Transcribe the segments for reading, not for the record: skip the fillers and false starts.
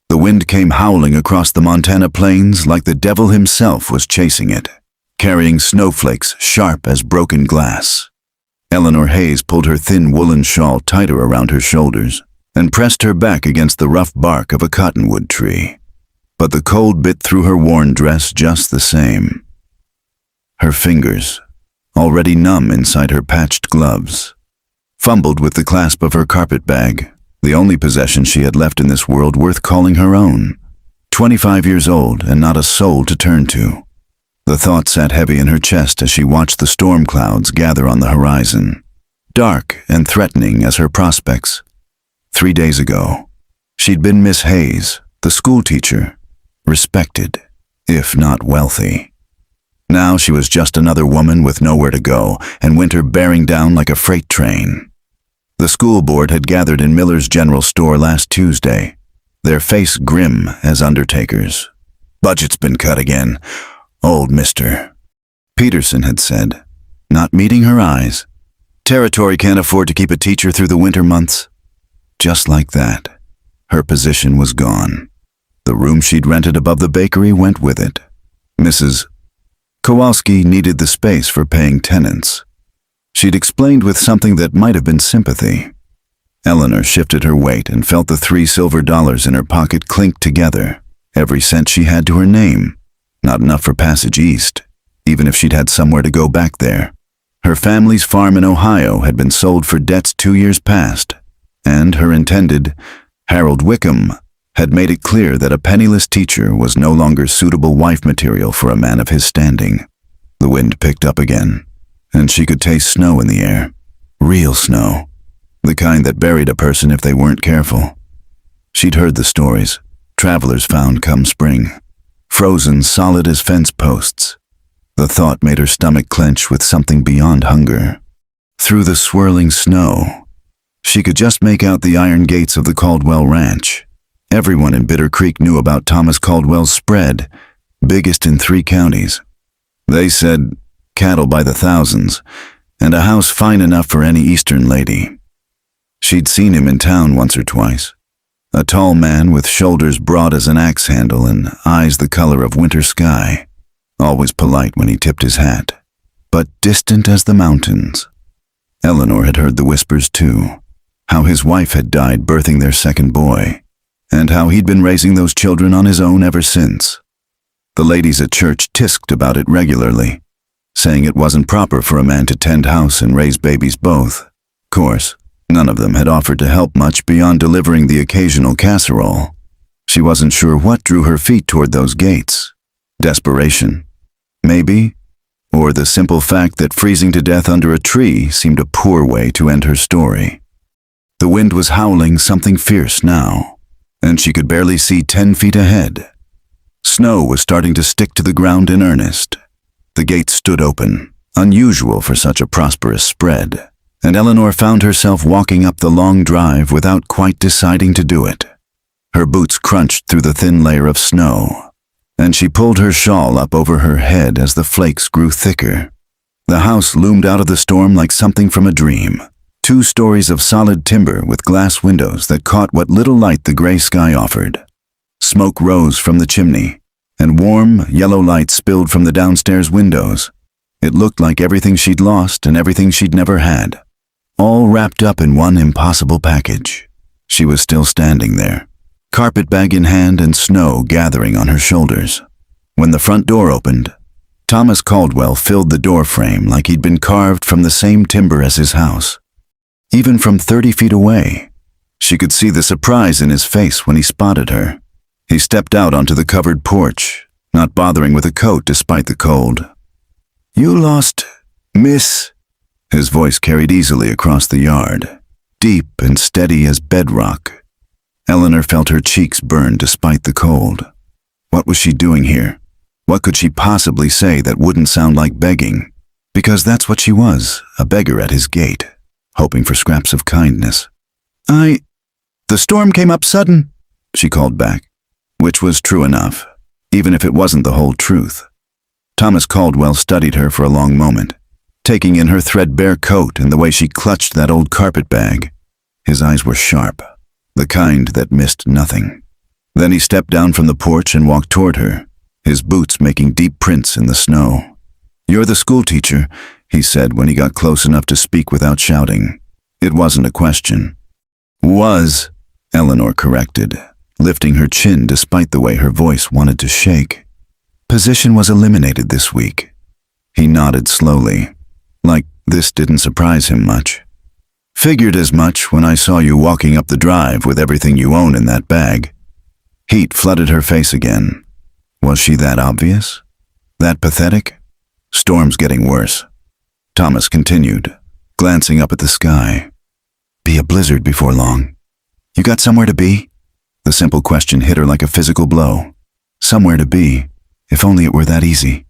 The wind came howling across the Montana plains like the devil himself was chasing it, carrying snowflakes sharp as broken glass. Eleanor Hayes pulled her thin woolen shawl tighter around her shoulders and pressed her back against the rough bark of a cottonwood tree. But the cold bit through her worn dress just the same. Her fingers, already numb inside her patched gloves, fumbled with the clasp of her carpet bag, the only possession she had left in this world worth calling her own. 25 years old and not a soul to turn to. The thought sat heavy in her chest as she watched the storm clouds gather on the horizon, dark and threatening as her prospects. 3 days ago, she'd been Miss Hayes, the schoolteacher, respected, if not wealthy. Now she was just another woman with nowhere to go, and winter bearing down like a freight train. The school board had gathered in Miller's General Store last Tuesday, their face grim as undertakers. "Budget's been cut again, old Mr." Peterson had said, not meeting her eyes. "Territory can't afford to keep a teacher through the winter months." Just like that, her position was gone. The room she'd rented above the bakery went with it. Mrs. Kowalski needed the space for paying tenants. She'd explained with something that might have been sympathy. Eleanor shifted her weight and felt the $3 silver in her pocket clink together, every cent she had to her name. Not enough for passage east, even if she'd had somewhere to go back there. Her family's farm in Ohio had been sold for debts 2 years past, and her intended, Harold Wickham, had made it clear that a penniless teacher was no longer suitable wife material for a man of his standing. The wind picked up again, and she could taste snow in the air. Real snow. The kind that buried a person if they weren't careful. She'd heard the stories travelers found come spring, frozen solid as fence posts. The thought made her stomach clench with something beyond hunger. Through the swirling snow, she could just make out the iron gates of the Caldwell ranch. Everyone in Bitter Creek knew about Thomas Caldwell's spread, biggest in 3 counties. They said cattle by the thousands, and a house fine enough for any eastern lady. She'd seen him in town once or twice. A tall man with shoulders broad as an axe handle and eyes the color of winter sky. Always polite when he tipped his hat, but distant as the mountains. Eleanor had heard the whispers too, how his wife had died birthing their second boy, and how he'd been raising those children on his own ever since. The ladies at church tisked about it regularly, saying it wasn't proper for a man to tend house and raise babies both. Of course, none of them had offered to help much beyond delivering the occasional casserole. She wasn't sure what drew her feet toward those gates. Desperation, maybe, or the simple fact that freezing to death under a tree seemed a poor way to end her story. The wind was howling something fierce now, and she could barely see 10 feet ahead. Snow was starting to stick to the ground in earnest. The gate stood open, unusual for such a prosperous spread, and Eleanor found herself walking up the long drive without quite deciding to do it. Her boots crunched through the thin layer of snow, and she pulled her shawl up over her head as the flakes grew thicker. The house loomed out of the storm like something from a dream. 2 stories of solid timber with glass windows that caught what little light the gray sky offered. Smoke rose from the chimney, and warm, yellow light spilled from the downstairs windows. It looked like everything she'd lost and everything she'd never had, all wrapped up in one impossible package. She was still standing there, carpet bag in hand and snow gathering on her shoulders. When the front door opened, Thomas Caldwell filled the door frame like he'd been carved from the same timber as his house. Even from 30 feet away, she could see the surprise in his face when he spotted her. He stepped out onto the covered porch, not bothering with a coat despite the cold. "You lost, miss?" His voice carried easily across the yard, deep and steady as bedrock. Eleanor felt her cheeks burn despite the cold. What was she doing here? What could she possibly say that wouldn't sound like begging? Because that's what she was, a beggar at his gate, hoping for scraps of kindness. The storm came up sudden," she called back, which was true enough, even if it wasn't the whole truth. Thomas Caldwell studied her for a long moment, taking in her threadbare coat and the way she clutched that old carpet bag. His eyes were sharp, the kind that missed nothing. Then he stepped down from the porch and walked toward her, his boots making deep prints in the snow. "You're the schoolteacher," he said when he got close enough to speak without shouting. It wasn't a question. "Was," Eleanor corrected, lifting her chin despite the way her voice wanted to shake. "Position was eliminated this week." He nodded slowly, like this didn't surprise him much. "Figured as much when I saw you walking up the drive with everything you own in that bag." Heat flooded her face again. Was she that obvious? That pathetic? "Storm's getting worse," Thomas continued, glancing up at the sky. "Be a blizzard before long. You got somewhere to be?" The simple question hit her like a physical blow. Somewhere to be, if only it were that easy.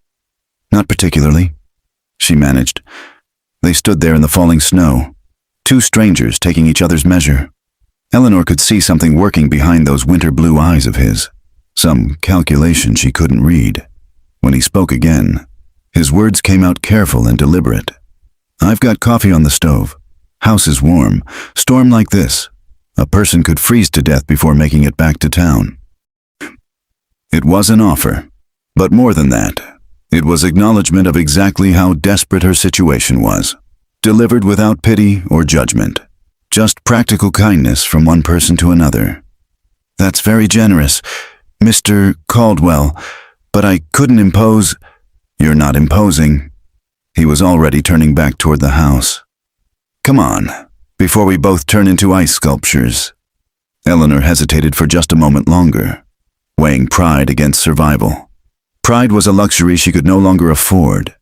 "Not particularly," she managed. They stood there in the falling snow, two strangers taking each other's measure. Eleanor could see something working behind those winter blue eyes of his, some calculation she couldn't read. When he spoke again, his words came out careful and deliberate. "I've got coffee on the stove. House is warm. Storm like this, a person could freeze to death before making it back to town." It was an offer, but more than that, it was acknowledgement of exactly how desperate her situation was, delivered without pity or judgment, just practical kindness from one person to another. "That's very generous, Mr. Caldwell, but I couldn't impose—" "You're not imposing." He was already turning back toward the house. "Come on, before we both turn into ice sculptures." Eleanor hesitated for just a moment longer, weighing pride against survival. Pride was a luxury she could no longer afford.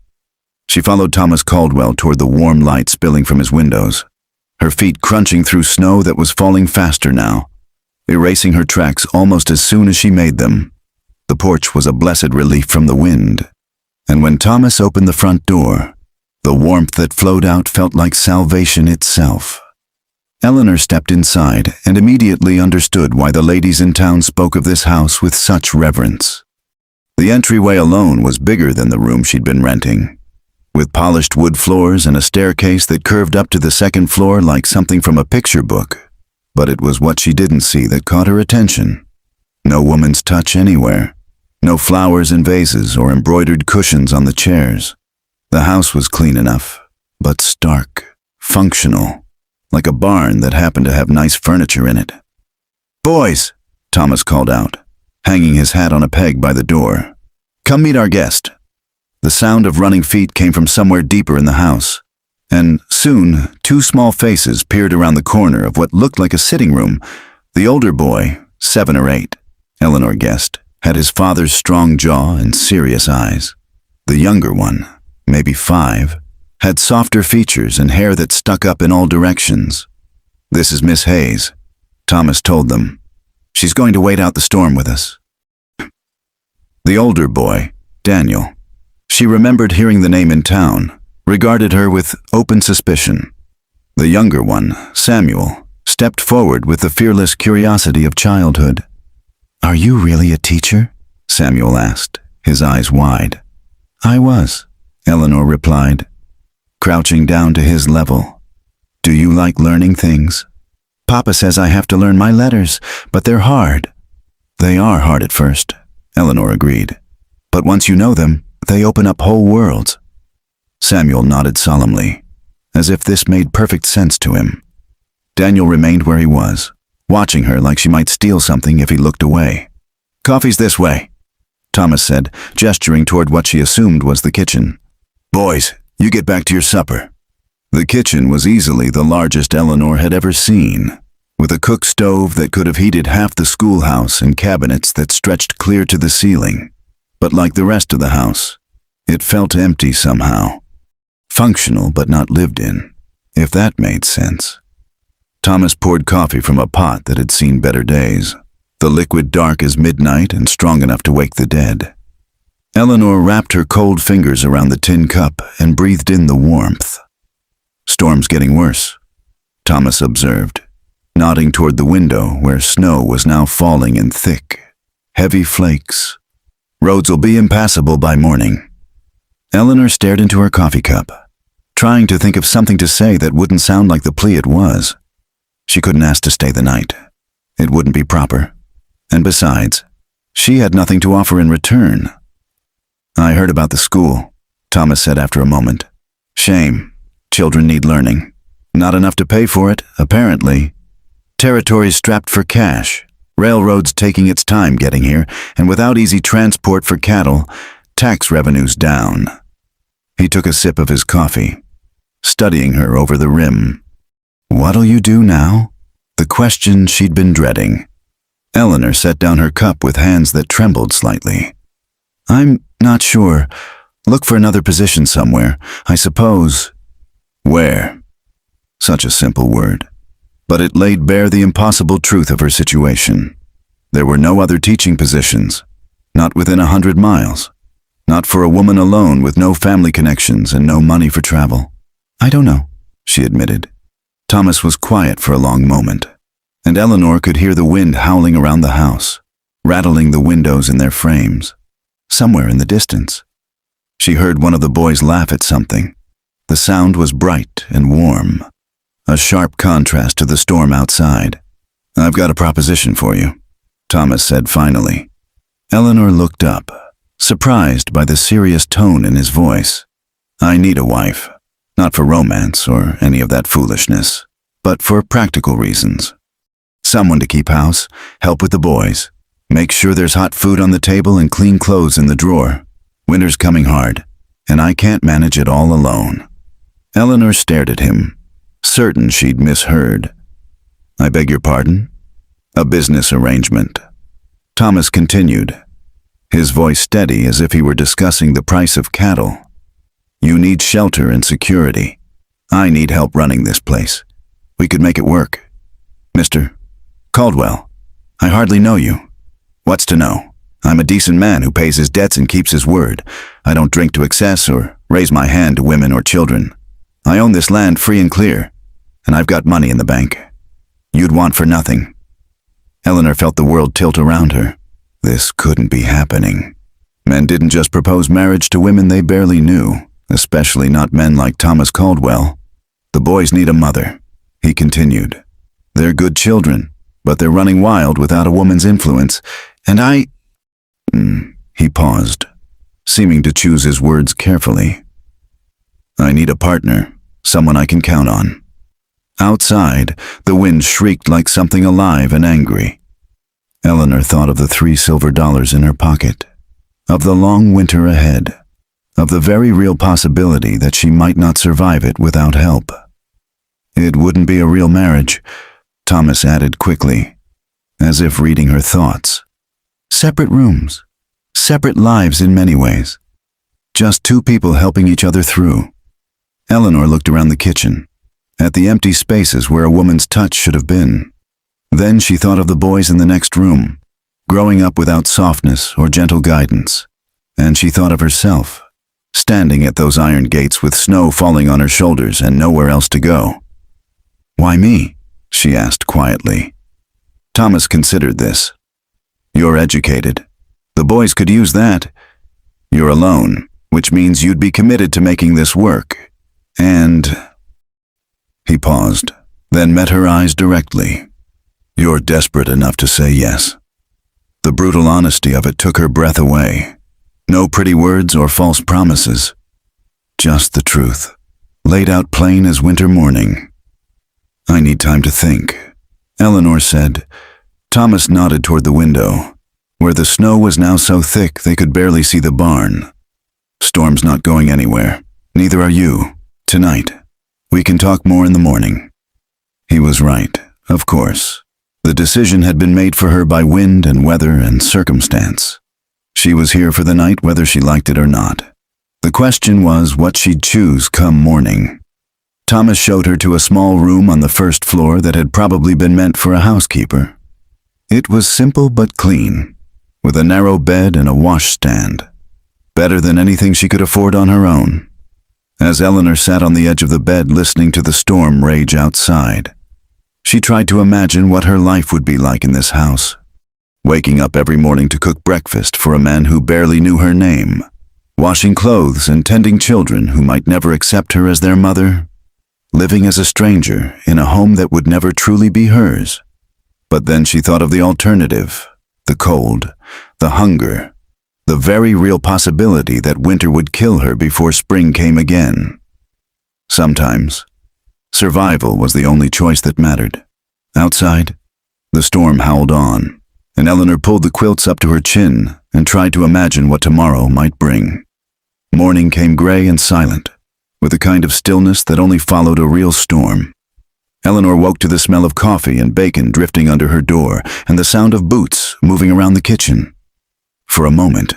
She followed Thomas Caldwell toward the warm light spilling from his windows, her feet crunching through snow that was falling faster now, erasing her tracks almost as soon as she made them. The porch was a blessed relief from the wind, and when Thomas opened the front door, the warmth that flowed out felt like salvation itself. Eleanor stepped inside and immediately understood why the ladies in town spoke of this house with such reverence. The entryway alone was bigger than the room she'd been renting, with polished wood floors and a staircase that curved up to the second floor like something from a picture book. But it was what she didn't see that caught her attention. No woman's touch anywhere. No flowers in vases or embroidered cushions on the chairs. The house was clean enough, but stark, functional, like a barn that happened to have nice furniture in it. "Boys," Thomas called out, hanging his hat on a peg by the door. "Come meet our guest." The sound of running feet came from somewhere deeper in the house, and soon 2 small faces peered around the corner of what looked like a sitting room. The older boy, 7 or 8, Eleanor guessed, had his father's strong jaw and serious eyes. The younger one, maybe 5, had softer features and hair that stuck up in all directions. "This is Miss Hayes," Thomas told them. "She's going to wait out the storm with us." The older boy, Daniel, she remembered hearing the name in town, regarded her with open suspicion. The younger one, Samuel, stepped forward with the fearless curiosity of childhood. "Are you really a teacher?" Samuel asked, his eyes wide. "I was," Eleanor replied, crouching down to his level. "Do you like learning things?" "Papa says I have to learn my letters, but they're hard." "They are hard at first," Eleanor agreed. "But once you know them, they open up whole worlds." Samuel nodded solemnly, as if this made perfect sense to him. Daniel remained where he was, watching her like she might steal something if he looked away. "Coffee's this way," Thomas said, gesturing toward what she assumed was the kitchen. "Boys, you get back to your supper." The kitchen was easily the largest Eleanor had ever seen, with a cook stove that could have heated half the schoolhouse and cabinets that stretched clear to the ceiling. But like the rest of the house, it felt empty somehow. Functional but not lived in, if that made sense. Thomas poured coffee from a pot that had seen better days, the liquid dark as midnight and strong enough to wake the dead. Eleanor wrapped her cold fingers around the tin cup and breathed in the warmth. "Storm's getting worse," Thomas observed, nodding toward the window where snow was now falling in thick, heavy flakes. "Roads'll be impassable by morning." Eleanor stared into her coffee cup, trying to think of something to say that wouldn't sound like the plea it was. She couldn't ask to stay the night. It wouldn't be proper. And besides, she had nothing to offer in return. I heard about the school, Thomas said after a moment. Shame. Children need learning. Not enough to pay for it, apparently. Territories strapped for cash, railroads taking its time getting here, and without easy transport for cattle, tax revenues down. He took a sip of his coffee, studying her over the rim. What'll you do now? The question she'd been dreading. Eleanor set down her cup with hands that trembled slightly. I'm not sure. Look for another position somewhere, I suppose. Where? Such a simple word. But it laid bare the impossible truth of her situation. There were no other teaching positions, not within 100 miles. Not for a woman alone with no family connections and no money for travel. I don't know, she admitted. Thomas was quiet for a long moment, and Eleanor could hear the wind howling around the house, rattling the windows in their frames, somewhere in the distance. She heard one of the boys laugh at something. The sound was bright and warm, a sharp contrast to the storm outside. I've got a proposition for you, Thomas said finally. Eleanor looked up, surprised by the serious tone in his voice. I need a wife, not for romance or any of that foolishness, but for practical reasons. Someone to keep house, help with the boys, make sure there's hot food on the table and clean clothes in the drawer. Winter's coming hard, and I can't manage it all alone. Eleanor stared at him, certain she'd misheard. I beg your pardon? A business arrangement. Thomas continued, his voice steady as if he were discussing the price of cattle. You need shelter and security. I need help running this place. We could make it work. Mr. Caldwell, I hardly know you. What's to know? I'm a decent man who pays his debts and keeps his word. I don't drink to excess or raise my hand to women or children. I own this land free and clear, and I've got money in the bank. You'd want for nothing. Eleanor felt the world tilt around her. This couldn't be happening. Men didn't just propose marriage to women they barely knew, especially not men like Thomas Caldwell. The boys need a mother, he continued. They're good children, but they're running wild without a woman's influence, and He paused, seeming to choose his words carefully. I need a partner, someone I can count on. Outside, the wind shrieked like something alive and angry. Eleanor thought of the $3 silver in her pocket, of the long winter ahead, of the very real possibility that she might not survive it without help. It wouldn't be a real marriage, Thomas added quickly, as if reading her thoughts. Separate rooms, separate lives in many ways. Just two people helping each other through. Eleanor looked around the kitchen, at the empty spaces where a woman's touch should have been. Then she thought of the boys in the next room, growing up without softness or gentle guidance. And she thought of herself, standing at those iron gates with snow falling on her shoulders and nowhere else to go. Why me? She asked quietly. Thomas considered this. You're educated. The boys could use that. You're alone, which means you'd be committed to making this work. And... He paused, then met her eyes directly. You're desperate enough to say yes. The brutal honesty of it took her breath away. No pretty words or false promises. Just the truth, laid out plain as winter morning. I need time to think, Eleanor said. Thomas nodded toward the window, where the snow was now so thick they could barely see the barn. Storm's not going anywhere. Neither are you. Tonight. We can talk more in the morning. He was right, of course. The decision had been made for her by wind and weather and circumstance. She was here for the night whether she liked it or not. The question was what she'd choose come morning. Thomas showed her to a small room on the first floor that had probably been meant for a housekeeper. It was simple but clean, with a narrow bed and a washstand. Better than anything she could afford on her own. As Eleanor sat on the edge of the bed listening to the storm rage outside, she tried to imagine what her life would be like in this house. Waking up every morning to cook breakfast for a man who barely knew her name, washing clothes and tending children who might never accept her as their mother, living as a stranger in a home that would never truly be hers. But then she thought of the alternative, the cold, the hunger, the very real possibility that winter would kill her before spring came again. Sometimes, survival was the only choice that mattered. Outside, the storm howled on, and Eleanor pulled the quilts up to her chin and tried to imagine what tomorrow might bring. Morning came gray and silent, with a kind of stillness that only followed a real storm. Eleanor woke to the smell of coffee and bacon drifting under her door and the sound of boots moving around the kitchen. For a moment,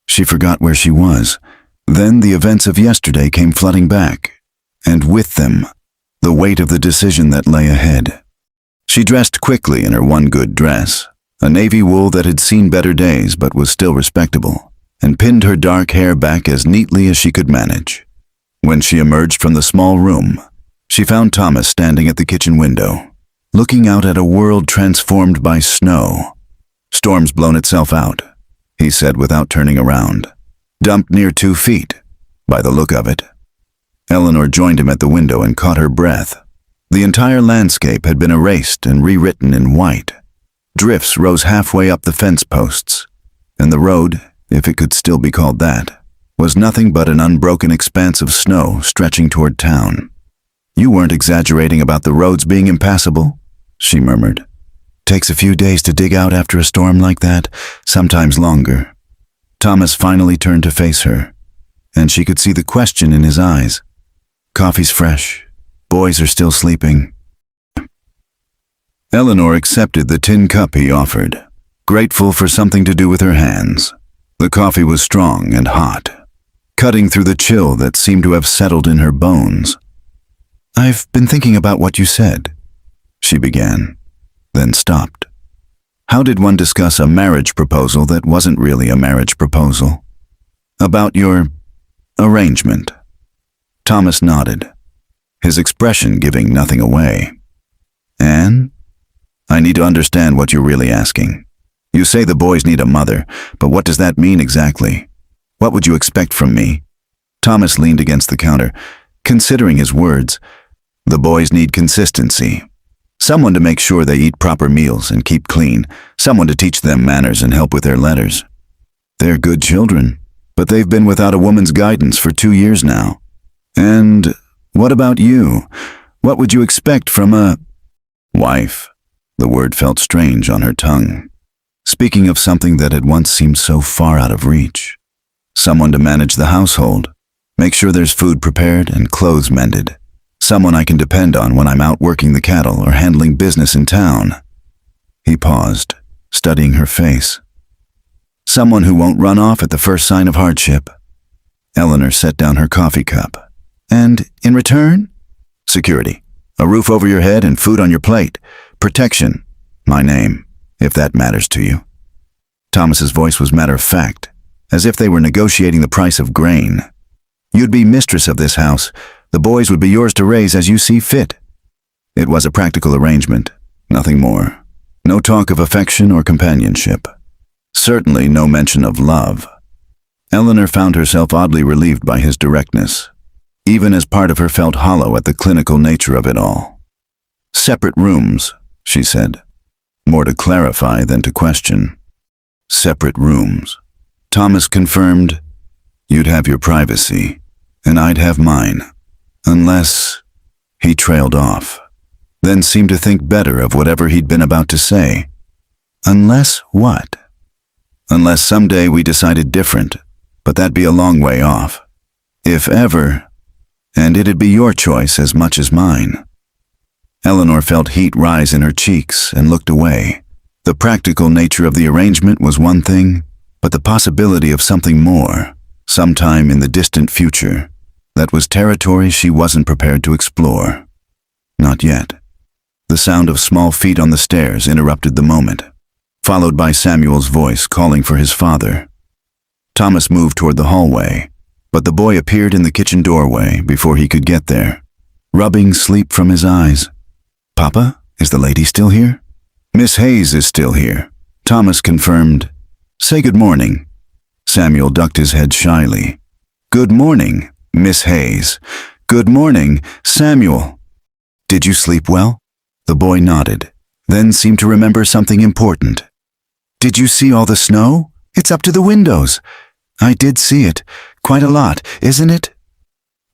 she forgot where she was. Then the events of yesterday came flooding back, and with them, the weight of the decision that lay ahead. She dressed quickly in her one good dress, a navy wool that had seen better days but was still respectable, and pinned her dark hair back as neatly as she could manage. When she emerged from the small room, she found Thomas standing at the kitchen window, looking out at a world transformed by snow. "Storm's blown itself out," he said without turning around. "Dumped near 2 feet, by the look of it." Eleanor joined him at the window and caught her breath. The entire landscape had been erased and rewritten in white. Drifts rose halfway up the fence posts, and the road, if it could still be called that, was nothing but an unbroken expanse of snow stretching toward town. "You weren't exaggerating about the roads being impassable," she murmured. "Takes a few days to dig out after a storm like that, sometimes longer." Thomas finally turned to face her, and she could see the question in his eyes. "Coffee's fresh. Boys are still sleeping." Eleanor accepted the tin cup he offered, grateful for something to do with her hands. The coffee was strong and hot, cutting through the chill that seemed to have settled in her bones. "I've been thinking about what you said," she began, then stopped. How did one discuss a marriage proposal that wasn't really a marriage proposal? "About your arrangement." Thomas nodded, his expression giving nothing away. "Anne, I need to understand what you're really asking. You say the boys need a mother, but what does that mean exactly? What would you expect from me?" Thomas leaned against the counter, considering his words. "The boys need consistency. Someone to make sure they eat proper meals and keep clean. Someone to teach them manners and help with their letters. They're good children, but they've been without a woman's guidance for 2 years now. And what about you? What would you expect from a wife?" The word felt strange on her tongue, speaking of something that had once seemed so far out of reach. "Someone to manage the household, make sure there's food prepared and clothes mended. Someone I can depend on when I'm out working the cattle or handling business in town." He paused, studying her face. "Someone who won't run off at the first sign of hardship." Eleanor set down her coffee cup. "And in return?" "Security. A roof over your head and food on your plate. Protection. My name, if that matters to you." Thomas's voice was matter-of-fact, as if they were negotiating the price of grain. "You'd be mistress of this house. The boys would be yours to raise as you see fit." It was a practical arrangement, nothing more. No talk of affection or companionship. Certainly no mention of love. Eleanor found herself oddly relieved by his directness. Even as part of her felt hollow at the clinical nature of it all. "Separate rooms," she said, more to clarify than to question. "Separate rooms." Thomas confirmed, "You'd have your privacy, and I'd have mine. Unless—" He trailed off, then seemed to think better of whatever he'd been about to say. "Unless what?" "Unless someday we decided different, but that'd be a long way off. If ever, and it'd be your choice as much as mine." Eleanor felt heat rise in her cheeks and looked away. The practical nature of the arrangement was one thing, but the possibility of something more, sometime in the distant future, that was territory she wasn't prepared to explore. Not yet. The sound of small feet on the stairs interrupted the moment, followed by Samuel's voice calling for his father. Thomas moved toward the hallway, but the boy appeared in the kitchen doorway before he could get there, rubbing sleep from his eyes. "Papa, is the lady still here?" "Miss Hayes is still here," Thomas confirmed. "Say good morning." Samuel ducked his head shyly. "Good morning, Miss Hayes. Good morning, Samuel." "Did you sleep well?" The boy nodded, then seemed to remember something important. Did you see all the snow? It's up to the windows. I did see it. Quite a lot, isn't it?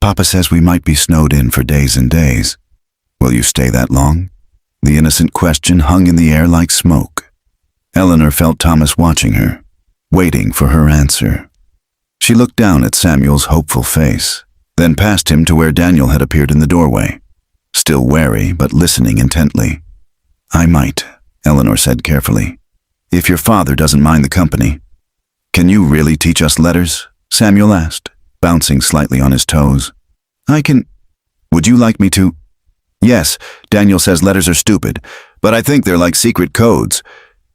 Papa says we might be snowed in for days and days. Will you stay that long? The innocent question hung in the air like smoke. Eleanor felt Thomas watching her, waiting for her answer. She looked down at Samuel's hopeful face, then past him to where Daniel had appeared in the doorway, still wary but listening intently. I might, Eleanor said carefully, if your father doesn't mind the company. Can you really teach us letters? Samuel asked, bouncing slightly on his toes. I can. Would you like me to? Yes, Daniel says letters are stupid, but I think they're like secret codes.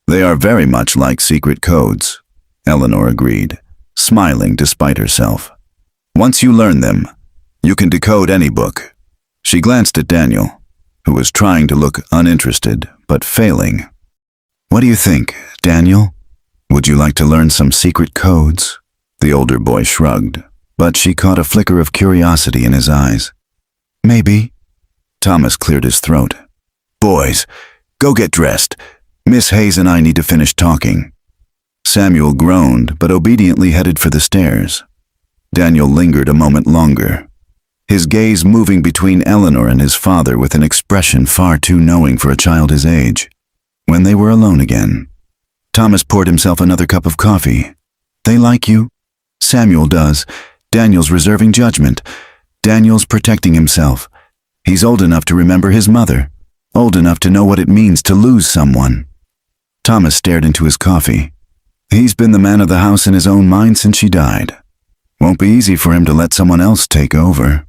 They are very much like secret codes, Eleanor agreed, smiling despite herself. Once you learn them, you can decode any book. She glanced at Daniel, who was trying to look uninterested, but failing. What do you think, Daniel? Would you like to learn some secret codes? The older boy shrugged, but she caught a flicker of curiosity in his eyes. Maybe. Thomas cleared his throat. Boys, go get dressed. Miss Hayes and I need to finish talking. Samuel groaned, but obediently headed for the stairs. Daniel lingered a moment longer, his gaze moving between Eleanor and his father with an expression far too knowing for a child his age. When they were alone again, Thomas poured himself another cup of coffee. They like you? Samuel does. Daniel's reserving judgment. Daniel's protecting himself. He's old enough to remember his mother, old enough to know what it means to lose someone. Thomas stared into his coffee. He's been the man of the house in his own mind since she died. Won't be easy for him to let someone else take over.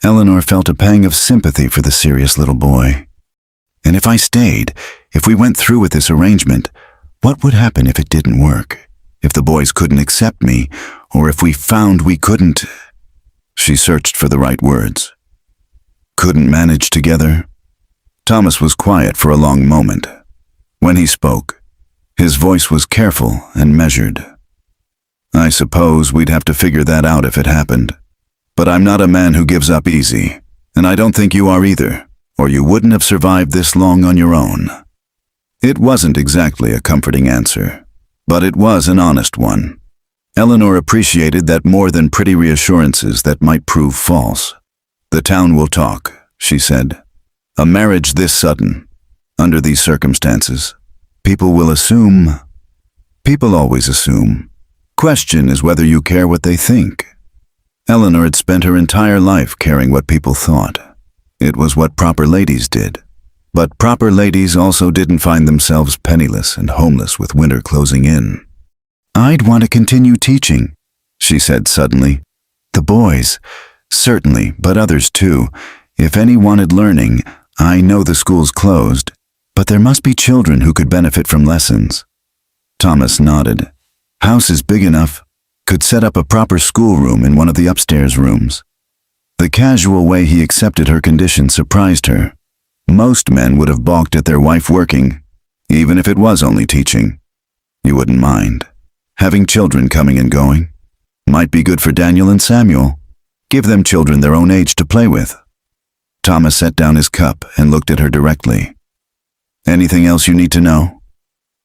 Eleanor felt a pang of sympathy for the serious little boy. And if I stayed, if we went through with this arrangement, what would happen if it didn't work? If the boys couldn't accept me, or if we found we couldn't... She searched for the right words. Couldn't manage together? Thomas was quiet for a long moment. When he spoke, his voice was careful and measured. I suppose we'd have to figure that out if it happened. But I'm not a man who gives up easy, and I don't think you are either, or you wouldn't have survived this long on your own. It wasn't exactly a comforting answer, but it was an honest one. Eleanor appreciated that more than pretty reassurances that might prove false. The town will talk, she said. A marriage this sudden, under these circumstances, people will assume. People always assume. Question is whether you care what they think. Eleanor had spent her entire life caring what people thought. It was what proper ladies did. But proper ladies also didn't find themselves penniless and homeless with winter closing in. I'd want to continue teaching, she said suddenly. The boys, certainly, but others too. If any wanted learning, I know the school's closed, but there must be children who could benefit from lessons. Thomas nodded. House is big enough, could set up a proper schoolroom in one of the upstairs rooms. The casual way he accepted her condition surprised her. Most men would have balked at their wife working, even if it was only teaching. You wouldn't mind. Having children coming and going might be good for Daniel and Samuel. Give them children their own age to play with. Thomas set down his cup and looked at her directly. Anything else you need to know?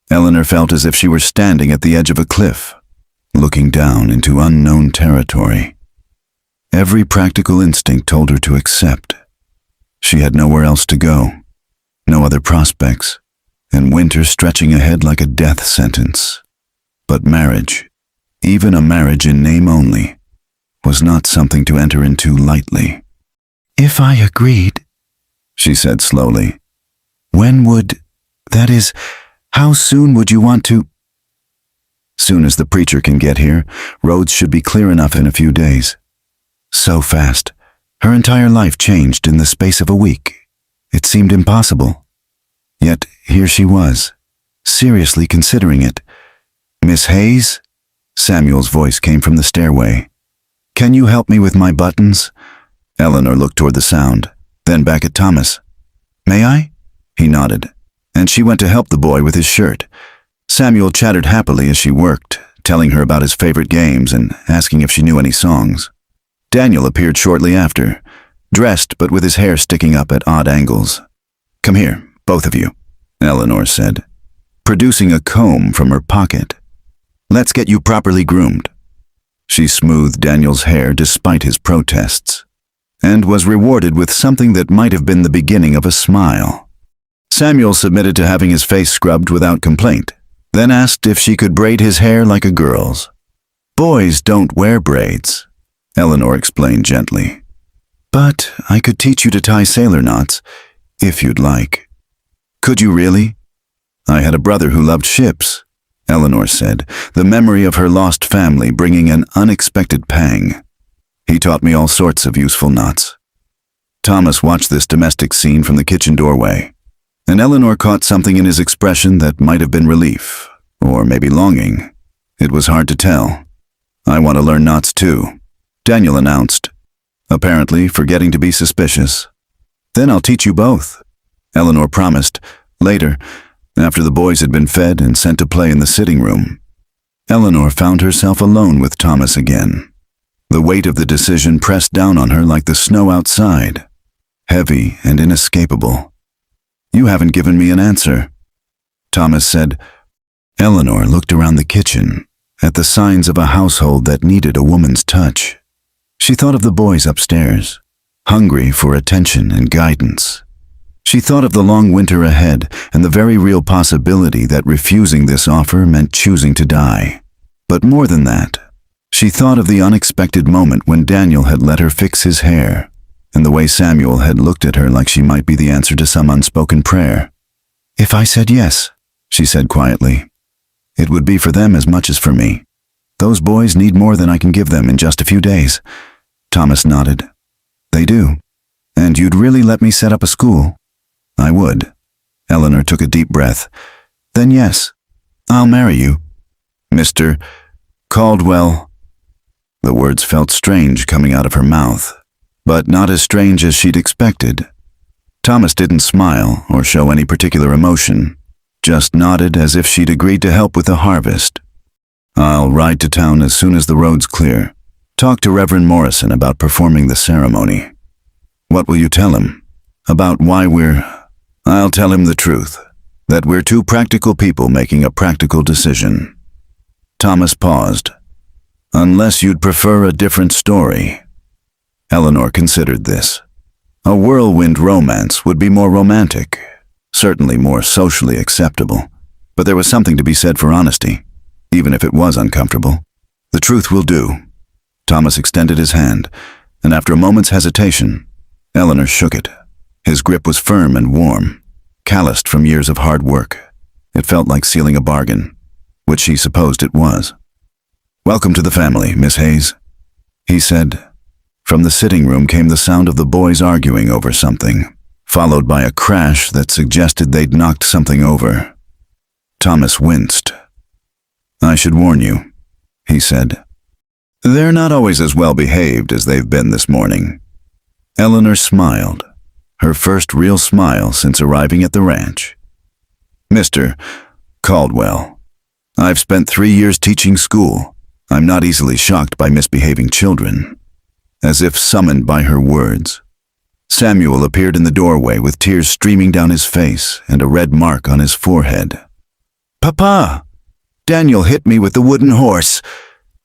Eleanor felt as if she were standing at the edge of a cliff, looking down into unknown territory. Every practical instinct told her to accept. She had nowhere else to go, no other prospects, and winter stretching ahead like a death sentence. But marriage, even a marriage in name only, was not something to enter into lightly. If I agreed, she said slowly, that is, how soon would you want to? Soon as the preacher can get here, roads should be clear enough in a few days. So fast. Her entire life changed in the space of a week. It seemed impossible. Yet here she was, seriously considering it. Miss Hayes? Samuel's voice came from the stairway. Can you help me with my buttons? Eleanor looked toward the sound, then back at Thomas. May I? He nodded, and she went to help the boy with his shirt. Samuel chattered happily as she worked, telling her about his favorite games and asking if she knew any songs. Daniel appeared shortly after, dressed but with his hair sticking up at odd angles. Come here, both of you, Eleanor said. producing a comb from her pocket. "Let's get you properly groomed." She smoothed Daniel's hair despite his protests, and was rewarded with something that might have been the beginning of a smile. Samuel submitted to having his face scrubbed without complaint, then asked if she could braid his hair like a girl's. "Boys don't wear braids," Eleanor explained gently. "But I could teach you to tie sailor knots, if you'd like." "Could you really?" "I had a brother who loved ships," Eleanor said, the memory of her lost family bringing an unexpected pang. "He taught me all sorts of useful knots." Thomas watched this domestic scene from the kitchen doorway, and Eleanor caught something in his expression that might have been relief, or maybe longing. It was hard to tell. "I want to learn knots too," Daniel announced, apparently forgetting to be suspicious. "Then I'll teach you both," Eleanor promised, later, after the boys had been fed and sent to play in the sitting room. Eleanor found herself alone with Thomas again. The weight of the decision pressed down on her like the snow outside, heavy and inescapable. "You haven't given me an answer," Thomas said. Eleanor looked around the kitchen, at the signs of a household that needed a woman's touch. She thought of the boys upstairs, hungry for attention and guidance. She thought of the long winter ahead and the very real possibility that refusing this offer meant choosing to die. But more than that, she thought of the unexpected moment when Daniel had let her fix his hair, and the way Samuel had looked at her like she might be the answer to some unspoken prayer. "If I said yes," she said quietly, "it would be for them as much as for me. Those boys need more than I can give them in just a few days." Thomas nodded. "They do. And you'd really let me set up a school?" "I would." Eleanor took a deep breath. "Then yes, I'll marry you, Mr. Caldwell." The words felt strange coming out of her mouth, but not as strange as she'd expected. Thomas didn't smile or show any particular emotion, just nodded as if she'd agreed to help with the harvest. "I'll ride to town as soon as the road's clear. Talk to Reverend Morrison about performing the ceremony." "What will you tell him? About why we're—" "I'll tell him the truth, that we're two practical people making a practical decision." Thomas paused. "Unless you'd prefer a different story." Eleanor considered this. A whirlwind romance would be more romantic, certainly more socially acceptable, but there was something to be said for honesty, even if it was uncomfortable. "The truth will do." Thomas extended his hand, and after a moment's hesitation, Eleanor shook it. His grip was firm and warm, calloused from years of hard work. It felt like sealing a bargain, which she supposed it was. "Welcome to the family, Miss Hayes," he said. From the sitting room came the sound of the boys arguing over something, followed by a crash that suggested they'd knocked something over. Thomas winced. "I should warn you," he said. "They're not always as well behaved as they've been this morning." Eleanor smiled, her first real smile since arriving at the ranch. "Mr. Caldwell, I've spent 3 years teaching school. I'm not easily shocked by misbehaving children." As if summoned by her words, Samuel appeared in the doorway with tears streaming down his face and a red mark on his forehead. "Papa! Daniel hit me with the wooden horse."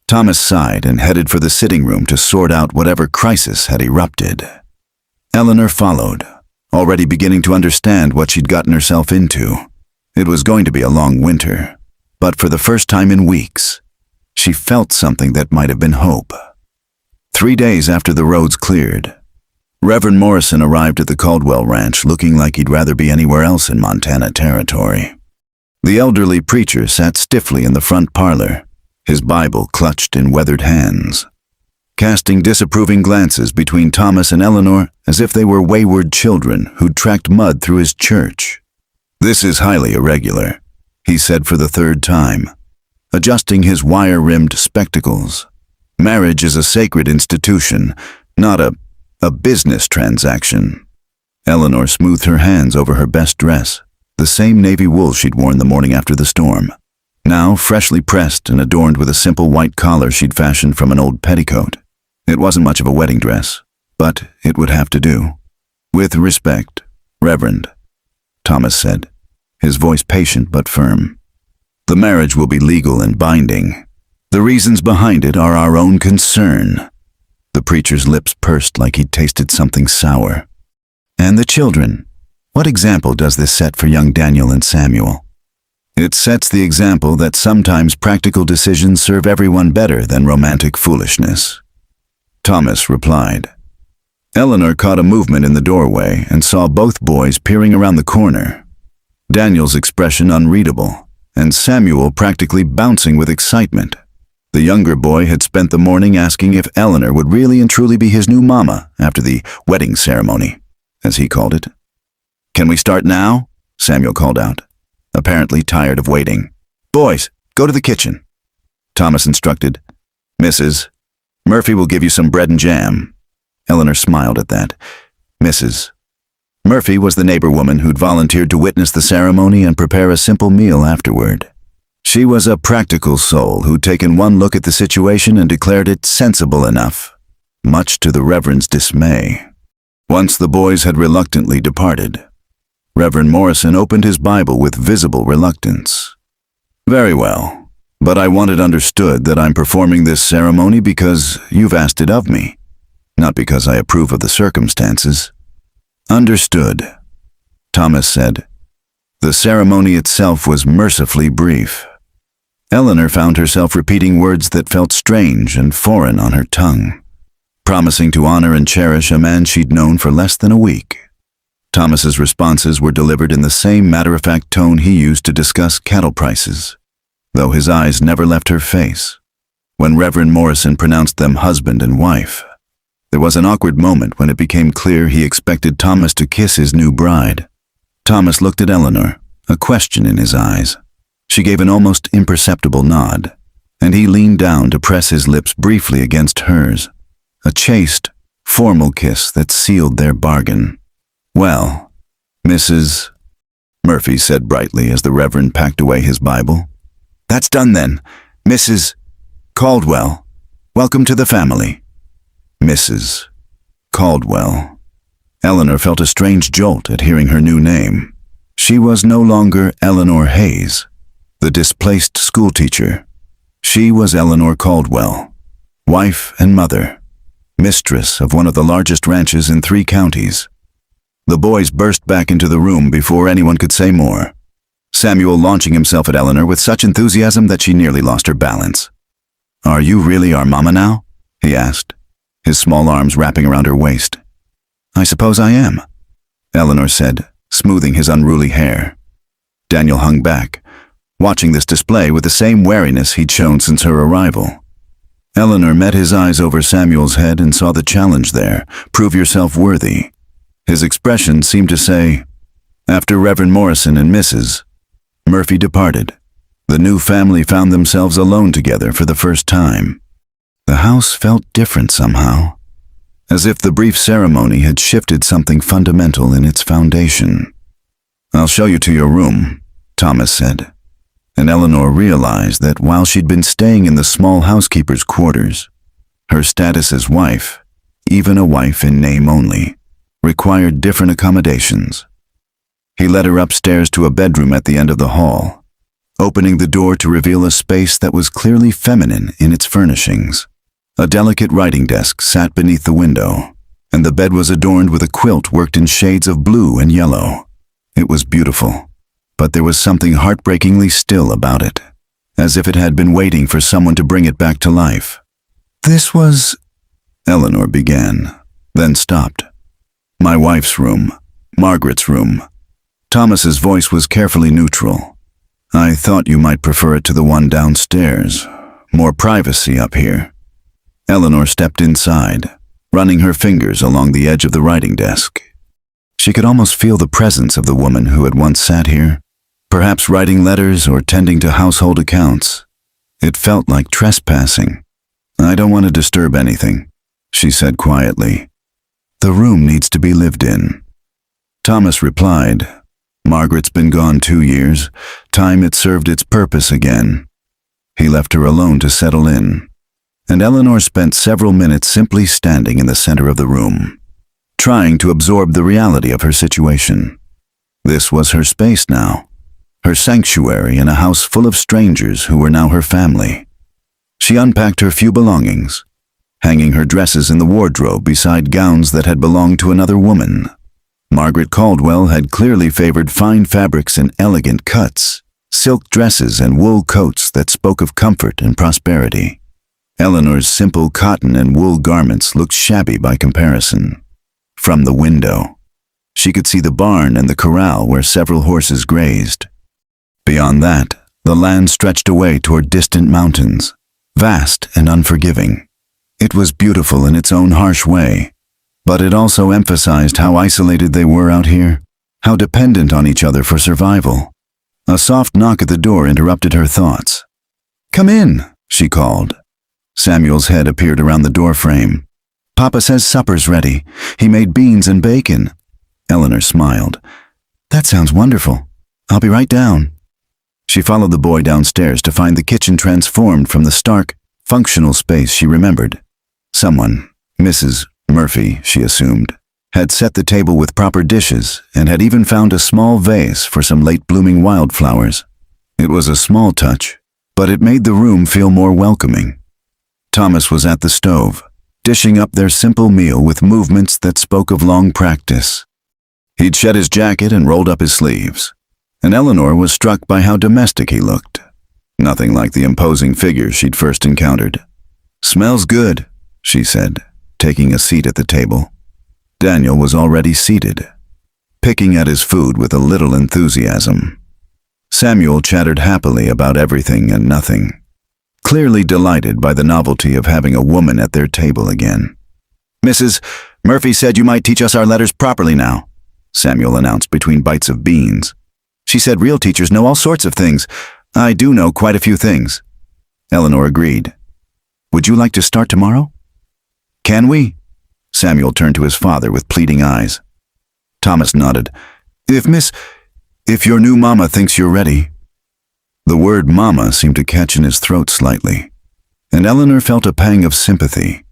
Thomas sighed and headed for the sitting room to sort out whatever crisis had erupted. Eleanor followed, already beginning to understand what she'd gotten herself into. It was going to be a long winter, but for the first time in weeks, she felt something that might have been hope. 3 days after the roads cleared, Reverend Morrison arrived at the Caldwell Ranch looking like he'd rather be anywhere else in Montana territory. The elderly preacher sat stiffly in the front parlor, his Bible clutched in weathered hands, casting disapproving glances between Thomas and Eleanor as if they were wayward children who'd tracked mud through his church. "This is highly irregular," he said for the 3rd time, adjusting his wire-rimmed spectacles. "Marriage is a sacred institution, not a business transaction." Eleanor smoothed her hands over her best dress, the same navy wool she'd worn the morning after the storm, now freshly pressed and adorned with a simple white collar she'd fashioned from an old petticoat. It wasn't much of a wedding dress, but it would have to do. "With respect, Reverend," Thomas said. his voice patient but firm. "The marriage will be legal and binding. The reasons behind it are our own concern." The preacher's lips pursed like he'd tasted something sour. "And the children? What example does this set for young Daniel and Samuel?" "It sets the example that sometimes practical decisions serve everyone better than romantic foolishness," Thomas replied. Eleanor caught a movement in the doorway and saw both boys peering around the corner. Daniel's expression unreadable, and Samuel practically bouncing with excitement. The younger boy had spent the morning asking if Eleanor would really and truly be his new mama after the wedding ceremony, as he called it. "Can we start now?" Samuel called out, apparently tired of waiting. "Boys, go to the kitchen," Thomas instructed. "Mrs. Murphy will give you some bread and jam." Eleanor smiled at that. Mrs. Murphy was the neighbor woman who'd volunteered to witness the ceremony and prepare a simple meal afterward. She was a practical soul who'd taken one look at the situation and declared it sensible enough, much to the Reverend's dismay. Once the boys had reluctantly departed, Reverend Morrison opened his Bible with visible reluctance. "Very well, but I want it understood that I'm performing this ceremony because you've asked it of me, not because I approve of the circumstances." "Understood," Thomas said. The ceremony itself was mercifully brief. Eleanor found herself repeating words that felt strange and foreign on her tongue, promising to honor and cherish a man she'd known for less than a week. Thomas's responses were delivered in the same matter-of-fact tone he used to discuss cattle prices, though his eyes never left her face. When Reverend Morrison pronounced them husband and wife, there was an awkward moment when it became clear he expected Thomas to kiss his new bride. Thomas looked at Eleanor, a question in his eyes. She gave an almost imperceptible nod, and he leaned down to press his lips briefly against hers, a chaste, formal kiss that sealed their bargain. "Well, Mrs. Murphy said brightly as the Reverend packed away his Bible. "That's done then. Mrs. Caldwell, welcome to the family." Mrs. Caldwell. Eleanor felt a strange jolt at hearing her new name. She was no longer Eleanor Hayes, the displaced schoolteacher. She was Eleanor Caldwell, wife and mother, mistress of one of the largest ranches in 3 counties. The boys burst back into the room before anyone could say more, Samuel launching himself at Eleanor with such enthusiasm that she nearly lost her balance. "Are you really our mama now?" he asked, his small arms wrapping around her waist. "I suppose I am," Eleanor said, smoothing his unruly hair. Daniel hung back, watching this display with the same wariness he'd shown since her arrival. Eleanor met his eyes over Samuel's head and saw the challenge there, "Prove yourself worthy." His expression seemed to say, after Reverend Morrison and Mrs. Murphy departed, the new family found themselves alone together for the first time. The house felt different somehow, as if the brief ceremony had shifted something fundamental in its foundation. "I'll show you to your room," Thomas said, and Eleanor realized that while she'd been staying in the small housekeeper's quarters, her status as wife, even a wife in name only, required different accommodations. He led her upstairs to a bedroom at the end of the hall, opening the door to reveal a space that was clearly feminine in its furnishings. A delicate writing desk sat beneath the window, and the bed was adorned with a quilt worked in shades of blue and yellow. It was beautiful, but there was something heartbreakingly still about it, as if it had been waiting for someone to bring it back to life. "This was," Eleanor began, then stopped. "My wife's room, Margaret's room." Thomas's voice was carefully neutral. "I thought you might prefer it to the one downstairs. More privacy up here." Eleanor stepped inside, running her fingers along the edge of the writing desk. She could almost feel the presence of the woman who had once sat here, perhaps writing letters or tending to household accounts. It felt like trespassing. "I don't want to disturb anything," she said quietly. "The room needs to be lived in." Thomas replied, "Margaret's been gone 2 years. Time it served its purpose again." He left her alone to settle in, and Eleanor spent several minutes simply standing in the center of the room, trying to absorb the reality of her situation. This was her space now, her sanctuary in a house full of strangers who were now her family. She unpacked her few belongings, hanging her dresses in the wardrobe beside gowns that had belonged to another woman. Margaret Caldwell had clearly favored fine fabrics and elegant cuts, silk dresses and wool coats that spoke of comfort and prosperity. Eleanor's simple cotton and wool garments looked shabby by comparison. From the window, she could see the barn and the corral where several horses grazed. Beyond that, the land stretched away toward distant mountains, vast and unforgiving. It was beautiful in its own harsh way, but it also emphasized how isolated they were out here, how dependent on each other for survival. A soft knock at the door interrupted her thoughts. "Come in," she called. Samuel's head appeared around the door frame. "Papa says supper's ready. He made beans and bacon." Eleanor smiled. "That sounds wonderful. I'll be right down." She followed the boy downstairs to find the kitchen transformed from the stark, functional space she remembered. Someone, Mrs. Murphy, she assumed, had set the table with proper dishes and had even found a small vase for some late-blooming wildflowers. It was a small touch, but it made the room feel more welcoming. Thomas was at the stove, dishing up their simple meal with movements that spoke of long practice. He'd shed his jacket and rolled up his sleeves, and Eleanor was struck by how domestic he looked. Nothing like the imposing figure she'd first encountered. "Smells good," she said, taking a seat at the table. Daniel was already seated, picking at his food with a little enthusiasm. Samuel chattered happily about everything and nothing, clearly delighted by the novelty of having a woman at their table again. "Mrs. Murphy said you might teach us our letters properly now," Samuel announced between bites of beans. "She said real teachers know all sorts of things. I do know quite a few things." Eleanor agreed. "Would you like to start tomorrow?" "Can we?" Samuel turned to his father with pleading eyes. Thomas nodded. If your new mama thinks you're ready." The word mama seemed to catch in his throat slightly, and Eleanor felt a pang of sympathy.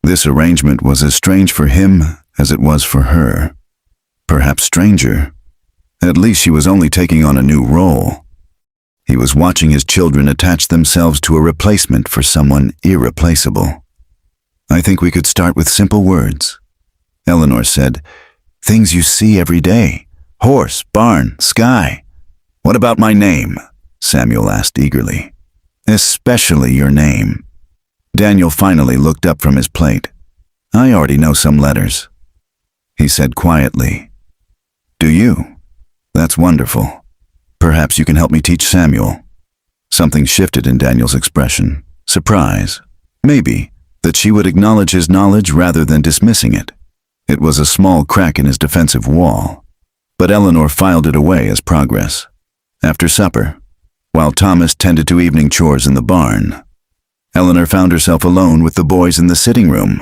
This arrangement was as strange for him as it was for her. Perhaps stranger. At least she was only taking on a new role. He was watching his children attach themselves to a replacement for someone irreplaceable. "I think we could start with simple words," Eleanor said. "Things you see every day. Horse, barn, sky." "What about my name?" Samuel asked eagerly. "Especially your name." Daniel finally looked up from his plate. "I already know some letters," he said quietly. "Do you? That's wonderful. Perhaps you can help me teach Samuel." Something shifted in Daniel's expression. Surprise. Maybe. That she would acknowledge his knowledge rather than dismissing it. It was a small crack in his defensive wall, but Eleanor filed it away as progress. After supper, while Thomas tended to evening chores in the barn, Eleanor found herself alone with the boys in the sitting room.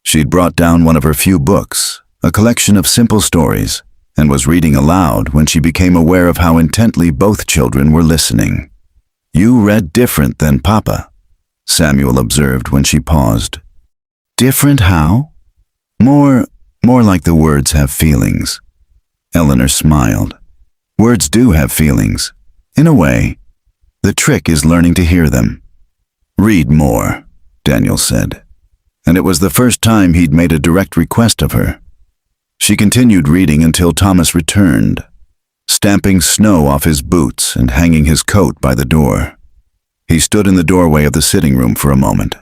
She'd brought down one of her few books, a collection of simple stories, and was reading aloud when she became aware of how intently both children were listening. "You read different than Papa," Samuel observed when she paused. "Different how?" More like the words have feelings." Eleanor smiled. "Words do have feelings, in a way. The trick is learning to hear them." "Read more," Daniel said, and it was the first time he'd made a direct request of her. She continued reading until Thomas returned, stamping snow off his boots and hanging his coat by the door. He stood in the doorway of the sitting room for a moment,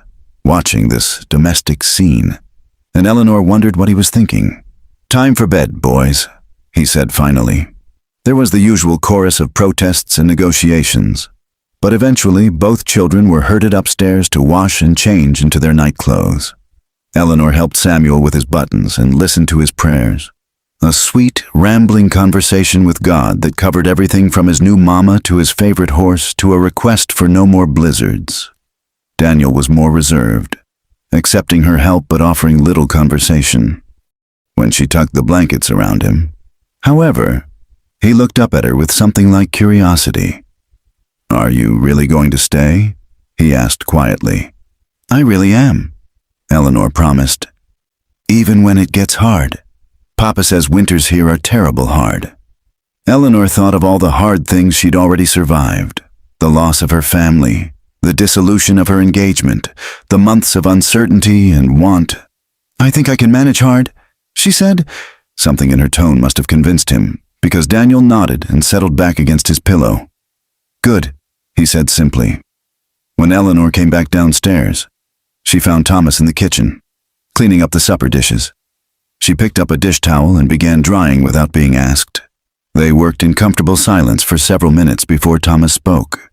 watching this domestic scene, and Eleanor wondered what he was thinking. "Time for bed, boys," he said finally. There was the usual chorus of protests and negotiations, but eventually both children were herded upstairs to wash and change into their night clothes. Eleanor helped Samuel with his buttons and listened to his prayers. A sweet, rambling conversation with God that covered everything from his new mama to his favorite horse to a request for no more blizzards. Daniel was more reserved, accepting her help but offering little conversation. When she tucked the blankets around him, however, he looked up at her with something like curiosity. "Are you really going to stay?" he asked quietly. "I really am," Eleanor promised. "Even when it gets hard. Papa says winters here are terrible hard." Eleanor thought of all the hard things she'd already survived. The loss of her family, the dissolution of her engagement, the months of uncertainty and want. "I think I can manage hard," she said. Something in her tone must have convinced him, because Daniel nodded and settled back against his pillow. "Good," he said simply. When Eleanor came back downstairs, she found Thomas in the kitchen, cleaning up the supper dishes. She picked up a dish towel and began drying without being asked. They worked in comfortable silence for several minutes before Thomas spoke.